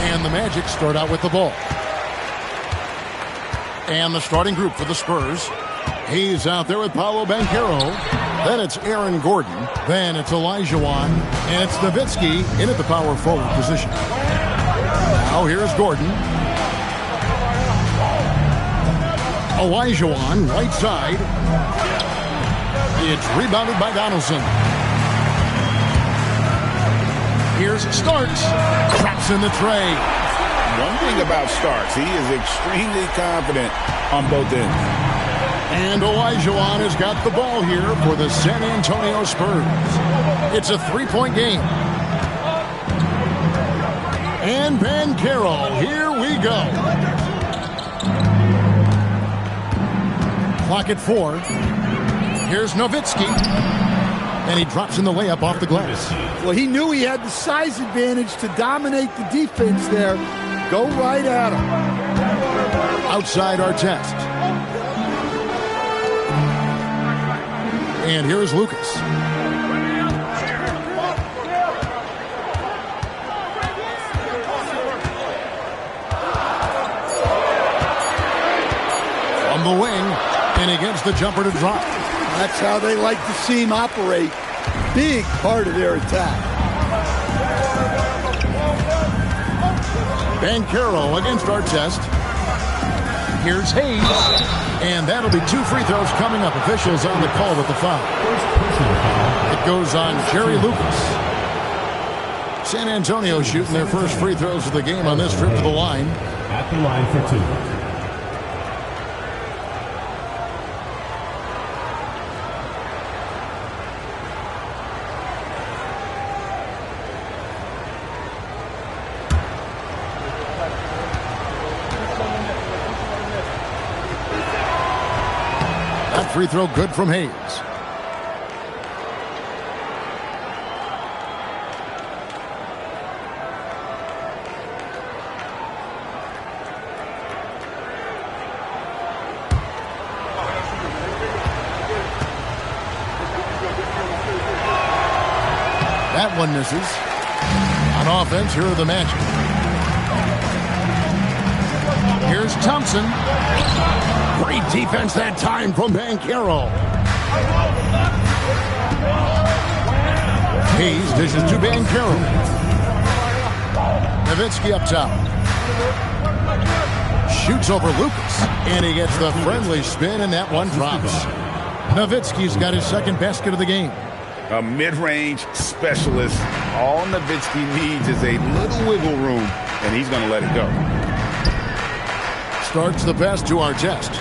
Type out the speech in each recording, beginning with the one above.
And the Magic start out with the ball. And the starting group for the Spurs. He's out there with Paolo Banchero. Then it's Aaron Gordon. Then it's Olajuwon. And it's Nowitzki in at the power forward position. Now here's Gordon. Olajuwon, right side. It's rebounded by Donaldson. Here's Starks. Traps in the tray. One thing about Starks, he is extremely confident on both ends. And Olajuwon has got the ball here for the San Antonio Spurs. It's a three-point game. And Banchero, here we go. Clock at 4. Here's Nowitzki. And he drops in the layup off the glass. Well, he knew he had the size advantage to dominate the defense there. Go right at him. Outside Artest. And here's Lucas. From the wing, and he gets the jumper to drop. That's how they like to see him operate. Big part of their attack. Banchero against Artest. Here's Hayes. And that'll be 2 free throws coming up. Officials on the call with the foul. It goes on Jerry Lucas. San Antonio shooting their first free throws of the game on this trip to the line. At the line for 2. Free throw good from Hayes. That one misses. On offense, here are the Magic. Here's Thompson. Great defense that time from Banchero. Hayes dishes to Banchero. Nowitzki up top. Shoots over Lucas. And he gets the friendly spin, and that one drops. Nowitzki's got his second basket of the game. A mid-range specialist. All Nowitzki needs is a little wiggle room, and he's going to let it go. Starts the pass to Artest.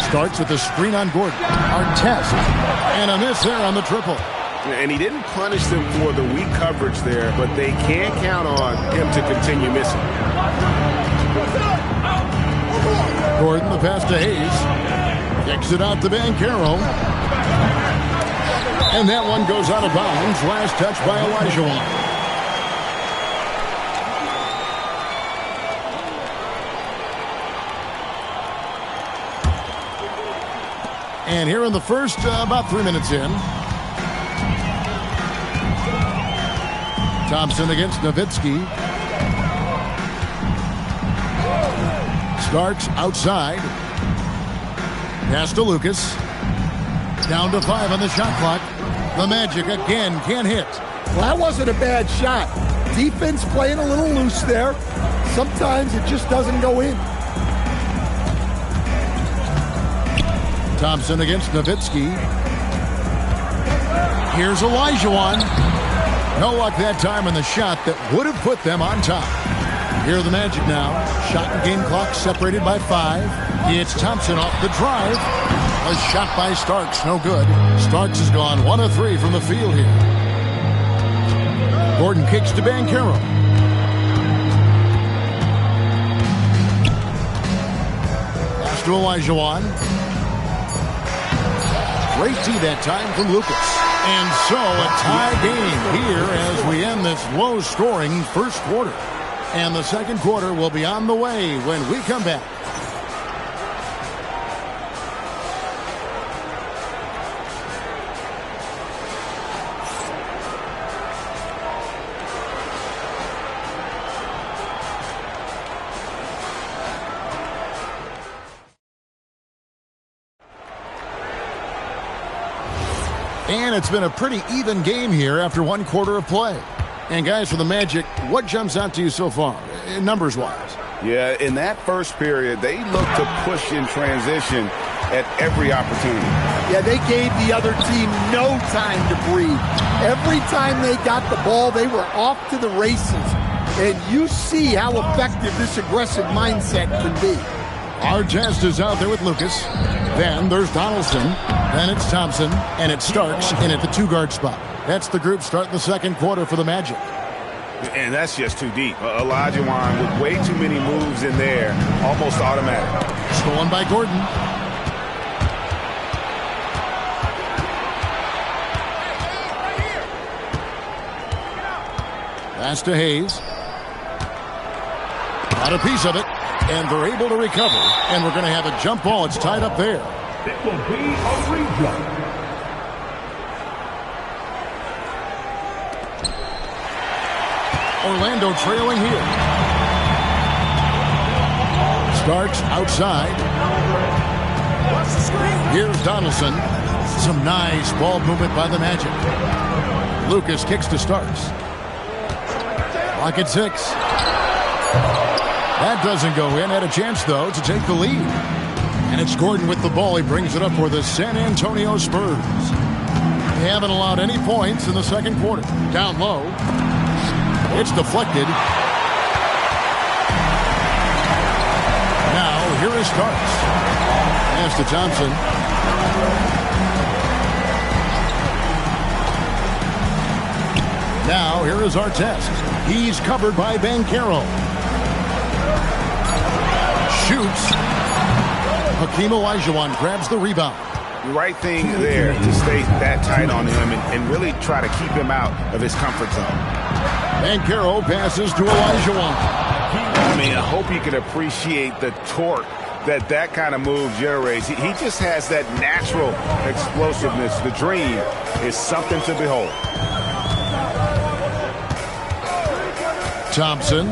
Starts with the screen on Gordon. Artest. And a miss there on the triple. And he didn't punish them for the weak coverage there, but they can't count on him to continue missing. Gordon, the pass to Hayes. Kicks it out to Banchero. And that one goes out of bounds. Last touch by Olajuwon. And here in the first, about 3 minutes in. Thompson against Nowitzki. Starks outside. Pass to Lucas. Down to 5 on the shot clock. The Magic again can't hit. Well, that wasn't a bad shot. Defense playing a little loose there. Sometimes it just doesn't go in. Thompson against Nowitzki. Here's Olajuwon. No luck that time in the shot that would have put them on top. Here are the Magic now. Shot and game clock separated by 5. It's Thompson off the drive. A shot by Starks, no good. Starks has gone 1 of 3 from the field here. Gordon kicks to Banchero. Pass to Olajuwon. Great D that time from Lucas. And so a tie game here as we end this low-scoring first quarter. And the second quarter will be on the way when we come back. And it's been a pretty even game here after one quarter of play. And guys, for the Magic, what jumps out to you so far, numbers-wise? Yeah, in that first period, they looked to push in transition at every opportunity. Yeah, they gave the other team no time to breathe. Every time they got the ball, they were off to the races. And you see how effective this aggressive mindset can be. Artest is out there with Lucas. Then there's Donaldson. Then it's Thompson. And it starts in at the two-guard spot. That's the group starting the second quarter for the Magic. And that's just too deep. Olajuwon with way too many moves in there, almost automatic. Stolen by Gordon. Pass to Hayes. Got a piece of it, and they're able to recover. And we're going to have a jump ball. It's tied up there. It will be a rejump. Orlando trailing here. Starks outside. Here's Donaldson. Some nice ball movement by the Magic. Lucas kicks to Starks. Clock at 6. That doesn't go in. Had a chance, though, to take the lead. And it's Gordon with the ball. He brings it up for the San Antonio Spurs. They haven't allowed any points in the second quarter. Down low. It's deflected. Now, here is Starks. Pass to Thompson. Now, here is Artest. He's covered by Banchero. Shoots. Hakeem Olajuwon grabs the rebound. Right thing there to stay that tight on him and really try to keep him out of his comfort zone. Banchero passes to Olajuwon. I mean, I hope you can appreciate the torque that kind of move generates. He just has that natural explosiveness. The dream is something to behold. Thompson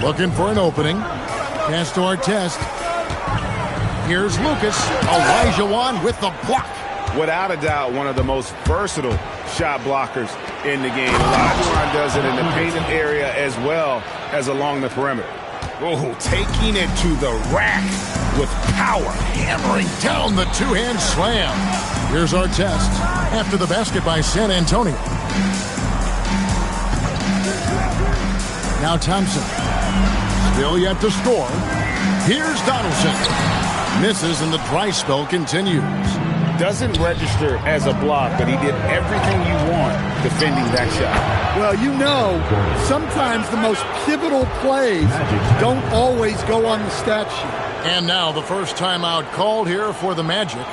looking for an opening. Pass to Artest. Here's Lucas. Olajuwon with the block. Without a doubt, one of the most versatile shot blockers in the game. Olajuwon does it in the painted area as well as along the perimeter. Oh, taking it to the rack with power. Hammering down the two-hand slam. Here's Artest after the basket by San Antonio. Now Thompson. Still yet to score. Here's Donaldson. Misses and the dry spell continues. Doesn't register as a block, but he did everything you want defending that shot. Well, you know, sometimes the most pivotal plays don't always go on the stat sheet. And now the first timeout called here for the Magic.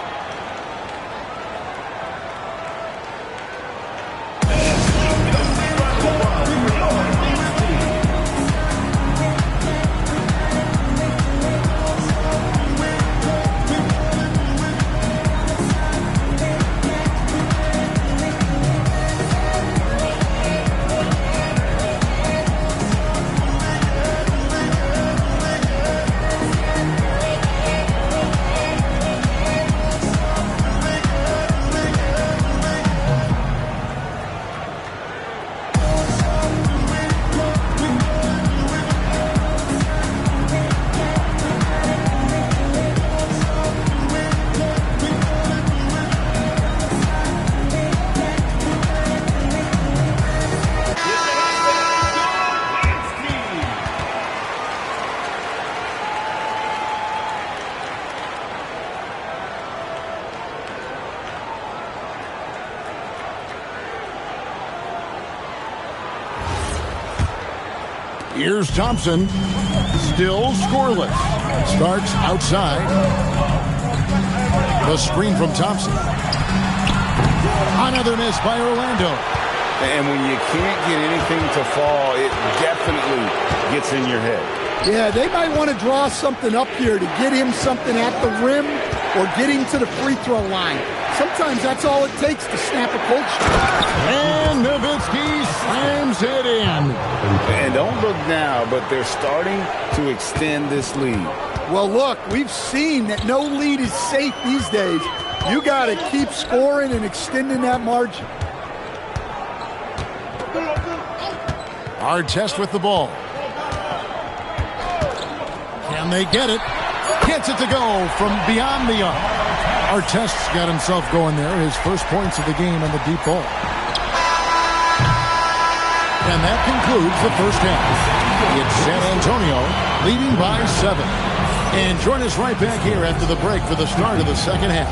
Here's Thompson. Still scoreless. Starks outside. The screen from Thompson. Another miss by Orlando. And when you can't get anything to fall, it definitely gets in your head. Yeah, they might want to draw something up here to get him something at the rim or get him to the free throw line. Sometimes that's all it takes to snap a cold streak. And Nowitzki slams it in. And don't look now, but they're starting to extend this lead. Well, look, we've seen that no lead is safe these days. You got to keep scoring and extending that margin. Artest with the ball. Can they get it? Gets it to go from beyond the arc. Artest's got himself going there. His first points of the game on the deep ball. And that concludes the first half. It's San Antonio leading by 7. And join us right back here after the break for the start of the second half.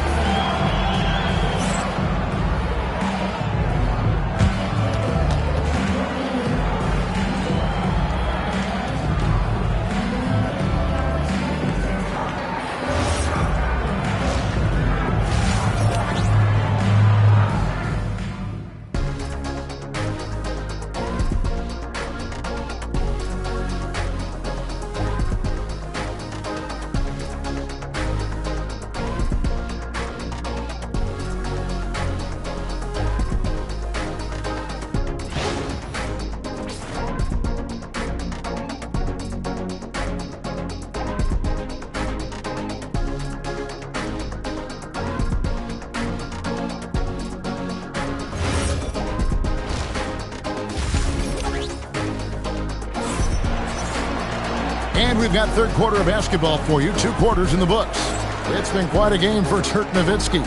And we've got third quarter of basketball for you. 2 quarters in the books. It's been quite a game for Dirk Nowitzki.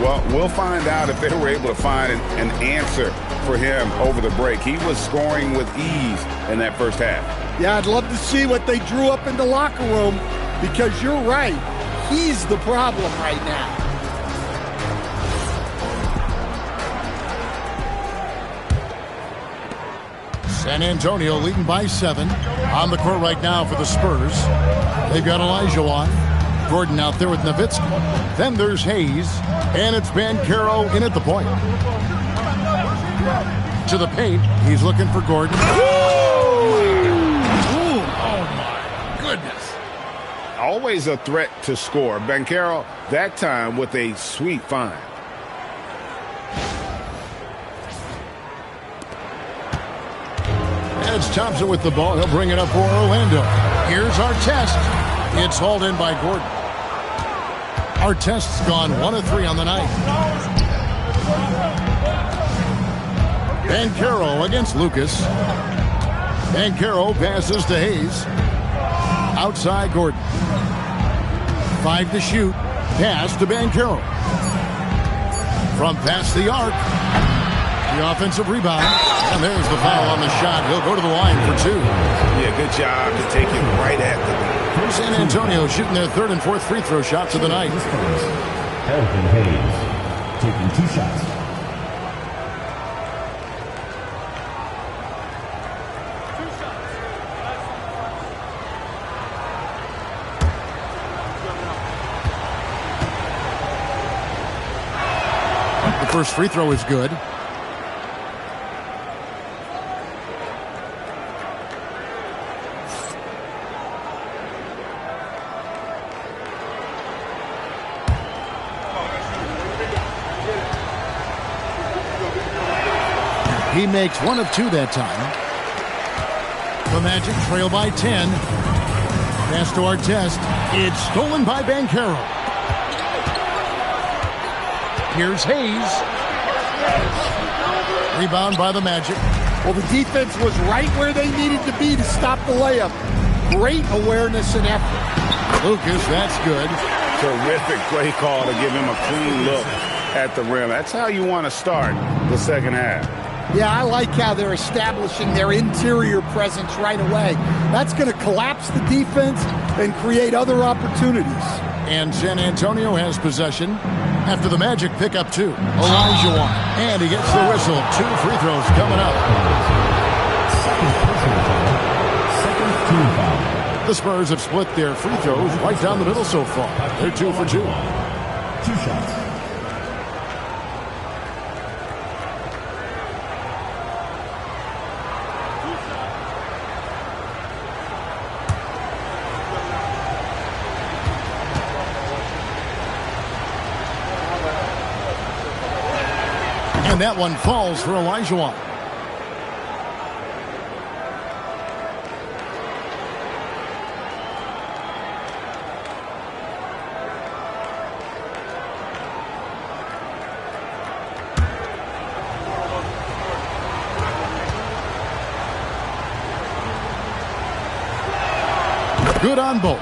Well, we'll find out if they were able to find an answer for him over the break. He was scoring with ease in that first half. Yeah, I'd love to see what they drew up in the locker room, because you're right. He's the problem right now. San Antonio leading by 7. On the court right now for the Spurs. They've got Olajuwon. Gordon out there with Nowitzki. Then there's Hayes. And it's Banchero in at the point. To the paint. He's looking for Gordon. Oh, my goodness. Always a threat to score. Banchero, that time with a sweet find. It's Thompson with the ball. He'll bring it up for Orlando. Here's Artest. It's hauled in by Gordon. Artest's gone 1 of 3 on the night. Banchero against Lucas. Banchero passes to Hayes. Outside Gordon. 5 to shoot. Pass to Banchero. From past the arc. The offensive rebound. And there's the foul on the shot. He'll go to the line for 2. Yeah, good job to take it right at the line. San Antonio shooting their 3rd and 4th free throw shots of the night. Elvin Hayes taking 2 shots. The first free throw is good. He makes 1 of 2 that time. The Magic trail by 10. Pass to Artest. It's stolen by Banchero. Here's Hayes. Rebound by the Magic. Well, the defense was right where they needed to be to stop the layup. Great awareness and effort. Lucas, that's good. Terrific play call to give him a clean look at the rim. That's how you want to start the second half. Yeah, I like how they're establishing their interior presence right away. That's going to collapse the defense and create other opportunities. And San Antonio has possession after the Magic pick up 2. Olajuwon. And he gets the whistle. 2 free throws coming up. Second team foul. The Spurs have split their free throws right down the middle so far. They're 2 for 2. 2 shots. And that one falls for Olajuwon. Good on both.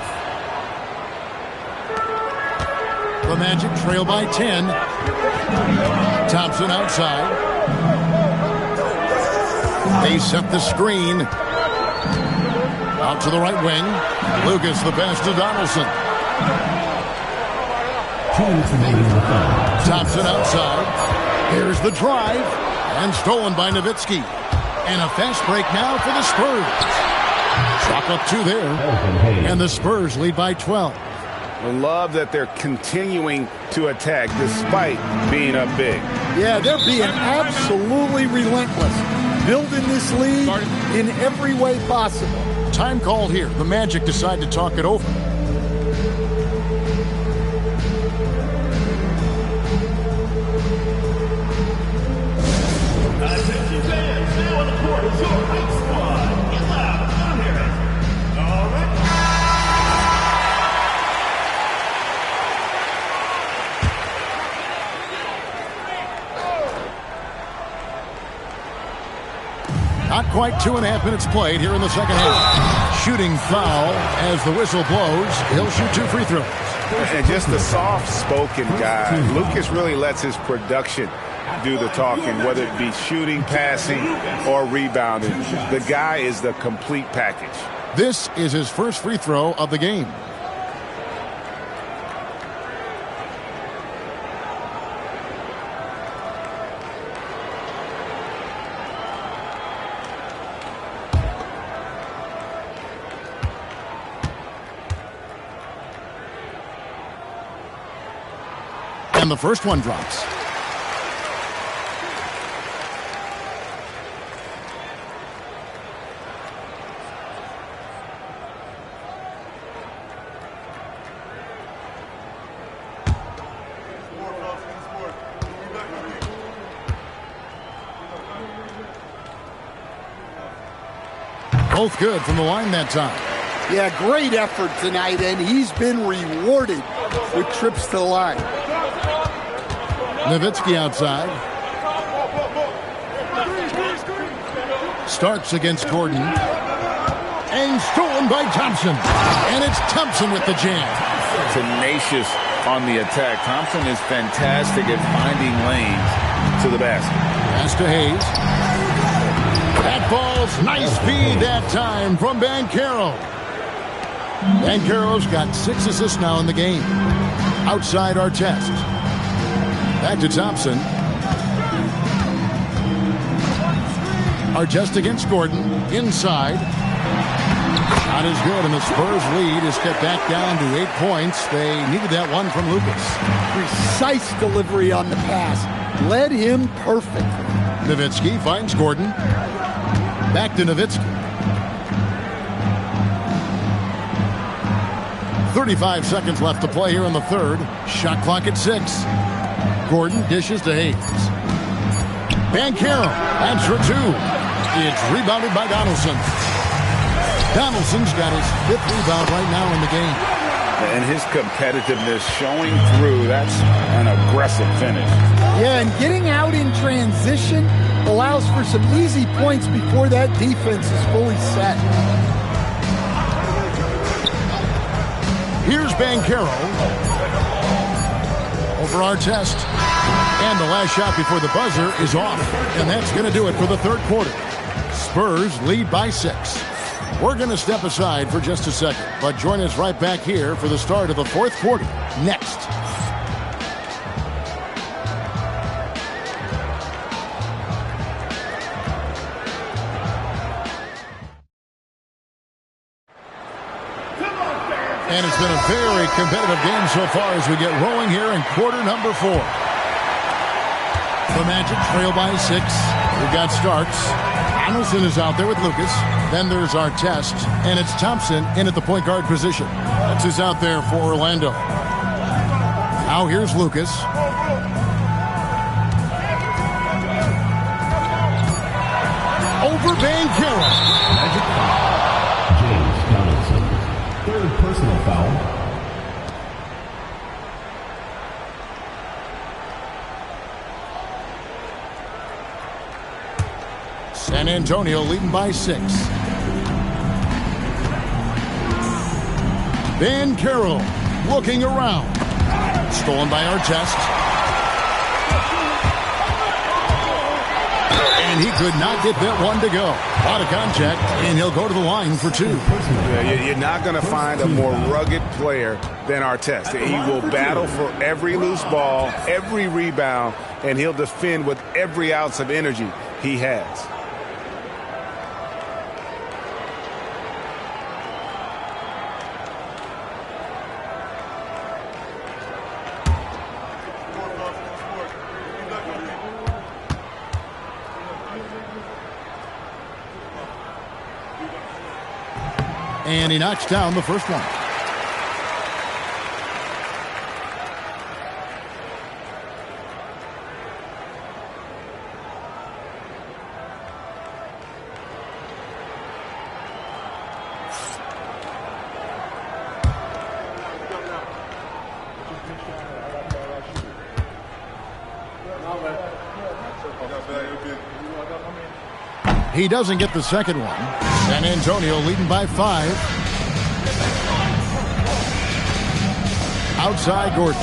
The Magic trail by 10. Thompson outside. They set the screen. Out to the right wing. Lucas the pass to Donaldson. 2 minutes remaining in the third. Thompson outside. Here's the drive. And stolen by Nowitzki. And a fast break now for the Spurs. Chalk up 2 there. And the Spurs lead by 12. I love that they're continuing to attack despite being up big. Yeah, they're being absolutely relentless. Building this lead in every way possible. Time called here. The Magic decide to talk it over. Attention fans, now on the court is your Hype Squad. Get loud, I'm hearing. All right. Not quite 2.5 minutes played here in the second half. Shooting foul as the whistle blows. He'll shoot 2 free throws. And just a soft-spoken guy. Lucas really lets his production do the talking, whether it be shooting, passing, or rebounding. The guy is the complete package. This is his first free throw of the game. And the first one drops. Both good from the line that time. Yeah, great effort tonight, and he's been rewarded with trips to the line. Nowitzki outside. Starks against Gordon. And stolen by Thompson. And it's Thompson with the jam. Tenacious on the attack. Thompson is fantastic at finding lanes to the basket. Pass to Hayes. That ball's nice feed that time from Banchero. Banchero's got 6 assists now in the game. Outside Artest. Back to Thompson. Artest against Gordon. Inside. Not as good, and the Spurs lead is cut back down to 8 points. They needed that one from Lucas. Precise delivery on the pass. Led him perfectly. Nowitzki finds Gordon. Back to Nowitzki. 35 seconds left to play here in the third. Shot clock at 6. Gordon dishes to Hayes. Banchero adds for 2. It's rebounded by Donaldson. Donaldson's got his 5th rebound right now in the game. And his competitiveness showing through. That's an aggressive finish. Yeah, and getting out in transition allows for some easy points before that defense is fully set. Here's Banchero. Over Artest. And the last shot before the buzzer is off. And that's going to do it for the third quarter. Spurs lead by 6. We're going to step aside for just a second, but join us right back here for the start of the fourth quarter next. And it's been a very competitive game so far as we get rolling here in quarter number 4. The Magic trail by 6. We've got Starks. Donaldson is out there with Lucas. Then there's Artest, and it's Thompson in at the point guard position. That's who's out there for Orlando. Now here's Lucas. Over Banchero. Magic foul. James Donaldson. 3rd personal foul. San Antonio leading by 6. Ben Carroll looking around. Stolen by Artest. And he could not get that one to go. Out of contact, and he'll go to the line for 2. Yeah, you're not going to find a more rugged player than Artest. He will battle for every loose ball, every rebound, and he'll defend with every ounce of energy he has. And he knocks down the first one. He doesn't get the second one. San Antonio leading by 5. Outside Gordon.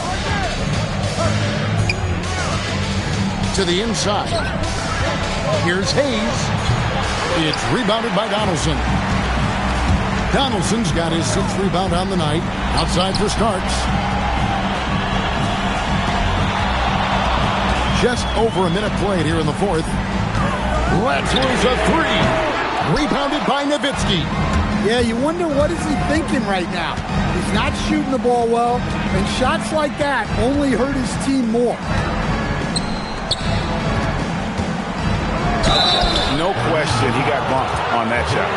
To the inside. Here's Hayes. It's rebounded by Donaldson. Donaldson's got his 6th rebound on the night. Outside for Starks. Just over a minute played here in the 4th. Let's lose a 3. Rebounded by Nowitzki. Yeah, you wonder what is he thinking right now. He's not shooting the ball well, and shots like that only hurt his team more. No question, he got bumped on that shot.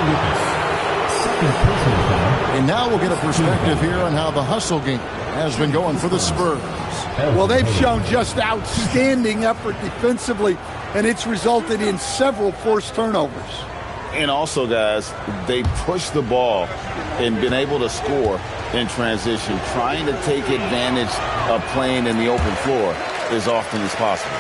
And now we'll get a perspective here on how the hustle game has been going for the Spurs. Well, they've shown just outstanding effort defensively, and it's resulted in several forced turnovers. And also, guys, they pushed the ball and been able to score in transition, trying to take advantage of playing in the open floor as often as possible.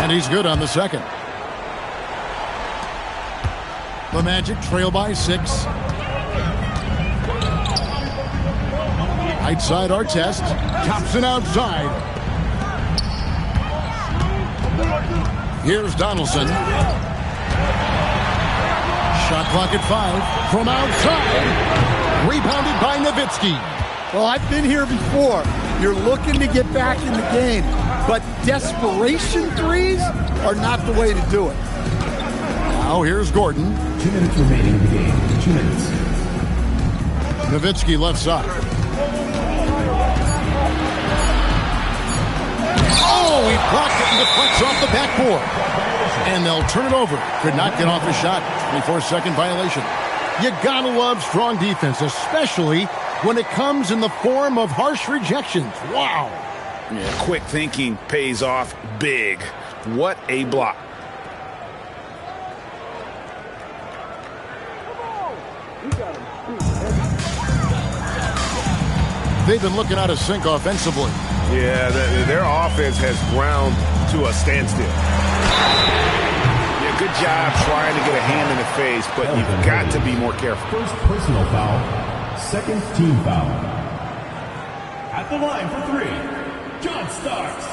And he's good on the second. The Magic trail by 6. Right side Artest. Thompson outside. Here's Donaldson. Shot clock at 5. From outside. Rebounded by Nowitzki. Well, I've been here before. You're looking to get back in the game, but desperation threes are not the way to do it. Now here's Gordon. 2 minutes remaining in the game. 2 minutes. Nowitzki left side. Oh, he blocked it and deflects off the backboard. And they'll turn it over. Could not get off the shot. 24-second violation. You gotta love strong defense, especially when it comes in the form of harsh rejections. Wow. Yeah, quick thinking pays off big. What a block. They've been looking out of sync offensively. Yeah, their offense has ground to a standstill. Yeah, good job trying to get a hand in the face, but you've got to be more careful. First personal foul, second team foul. At the line for 3, John Starks.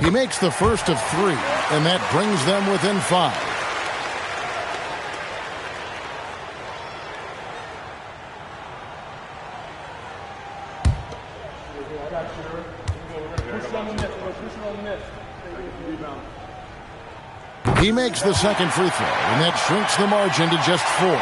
He makes the first of 3, and that brings them within 5. He makes the second free throw, and that shrinks the margin to just 4.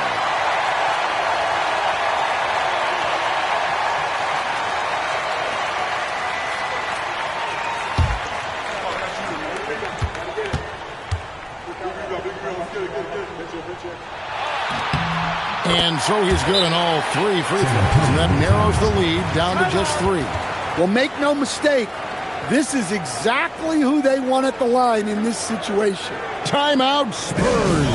And so he's good on all 3 free throws. And that narrows the lead down to just 3. Well, make no mistake, this is exactly who they want at the line in this situation. Timeout, Spurs.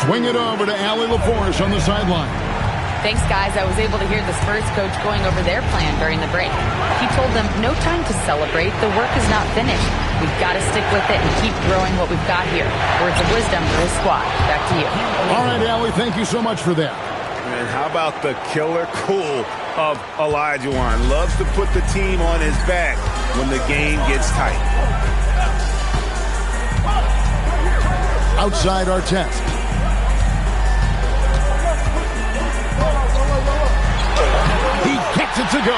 Swing it over to Allie LaForce on the sideline. Thanks, guys. I was able to hear the Spurs coach going over their plan during the break. He told them, no time to celebrate. The work is not finished. We've got to stick with it and keep growing what we've got here. Words of wisdom for his squad. Back to you. All right, Allie, thank you so much for that. And how about the killer cool of Olajuwon? Loves to put the team on his back when the game gets tight. Outside Artest. He gets it to go.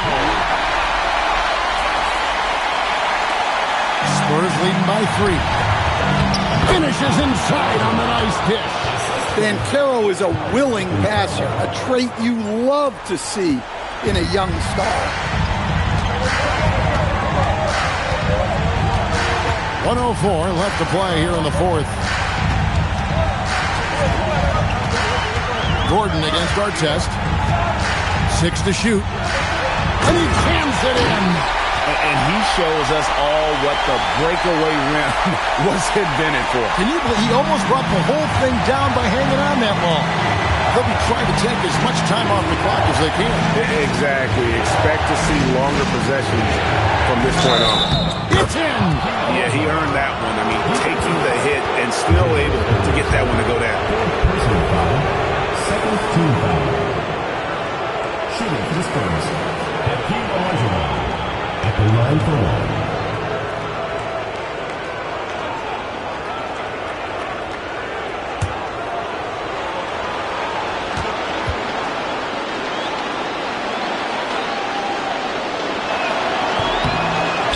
Spurs leading by 3. Finishes inside on the nice dish. Banchero is a willing passer, a trait you love to see in a young star. 1:04 left to play here in the 4th. Gordon against Artest. 6 to shoot. And he jams it in. And he shows us all what the breakaway rim was invented for. Can you believe he almost brought the whole thing down by hanging on that long? They'll be trying to take as much time off the clock as they can. Exactly. Expect to see longer possessions from this point on. It's in. Yeah, he earned that one. I mean, taking the hit and still able to get that one to go down. Personal foul. Second team foul. Shooting for the Spurs. Hakeem Olajuwon at the line for 1.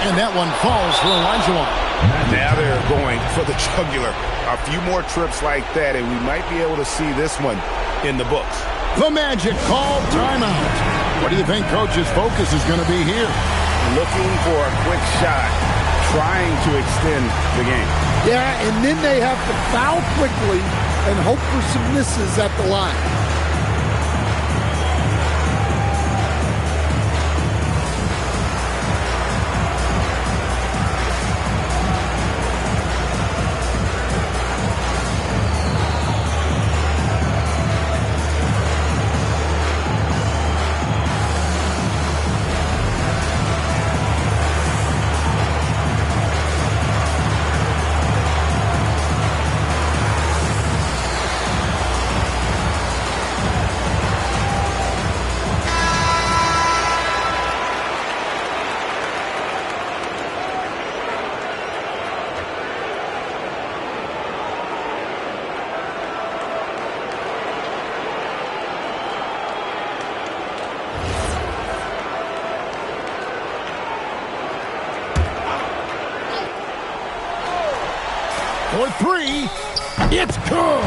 And that one falls for Olajuwon. Now they're going for the jugular. A few more trips like that, and we might be able to see this one in the books. The Magic called timeout. What do you think Coach's focus is going to be here? Looking for a quick shot, trying to extend the game. Yeah, and then they have to foul quickly and hope for some misses at the line. For 3, it's good.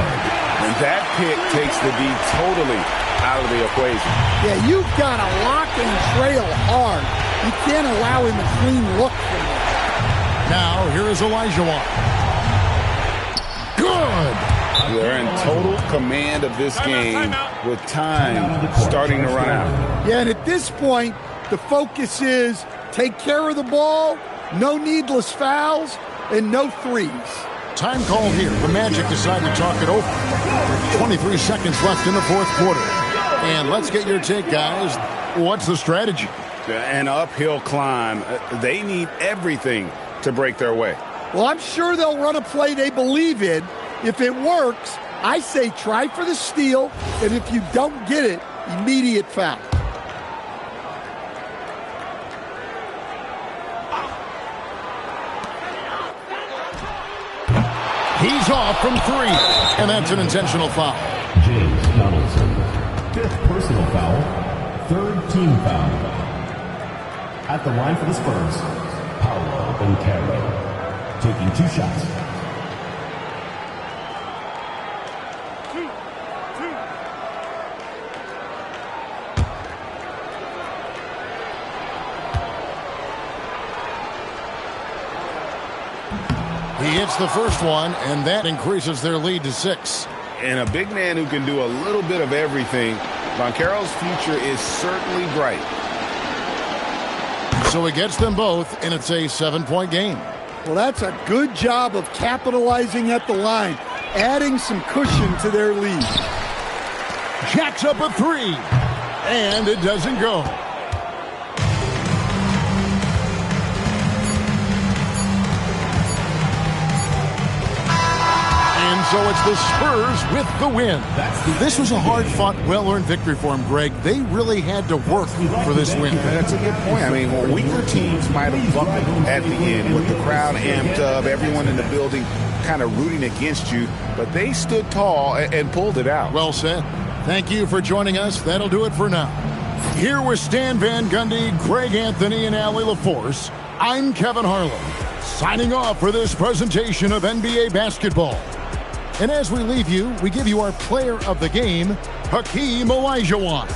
And that pick takes the D totally out of the equation. Yeah, you've got to lock and trail hard. You can't allow him a clean look from there. Now, here is Olajuwon. Good. They're in total command of this game with time starting to run out. Yeah, and at this point, the focus is take care of the ball, no needless fouls, and no threes. Time call here. The Magic decide to talk it over. 23 seconds left in the 4th quarter. And let's get your take, guys. What's the strategy? An uphill climb. They need everything to break their way. Well, I'm sure they'll run a play they believe in. If it works, I say try for the steal, and if you don't get it, immediate foul. He's off from 3, and that's an intentional foul. James Donaldson, 5th personal foul, 3rd team foul. At the line for the Spurs, Paolo Banchero, taking 2 shots. He hits the first one, and that increases their lead to 6. And a big man who can do a little bit of everything. Banchero's future is certainly bright. So he gets them both, and it's a 7-point game. Well, that's a good job of capitalizing at the line, adding some cushion to their lead. Jacks up a 3, and it doesn't go. And so it's the Spurs with the win. This was a hard-fought, well-earned victory for them, Greg. They really had to work for this win. That's a good point. I mean, weaker teams might have buckled at the end with the crowd amped up, everyone in the building kind of rooting against you, but they stood tall and pulled it out. Well said. Thank you for joining us. That'll do it for now. Here with Stan Van Gundy, Greg Anthony, and Allie LaForce, I'm Kevin Harlan, signing off for this presentation of NBA basketball. And as we leave you, we give you our player of the game, Hakeem Olajuwon.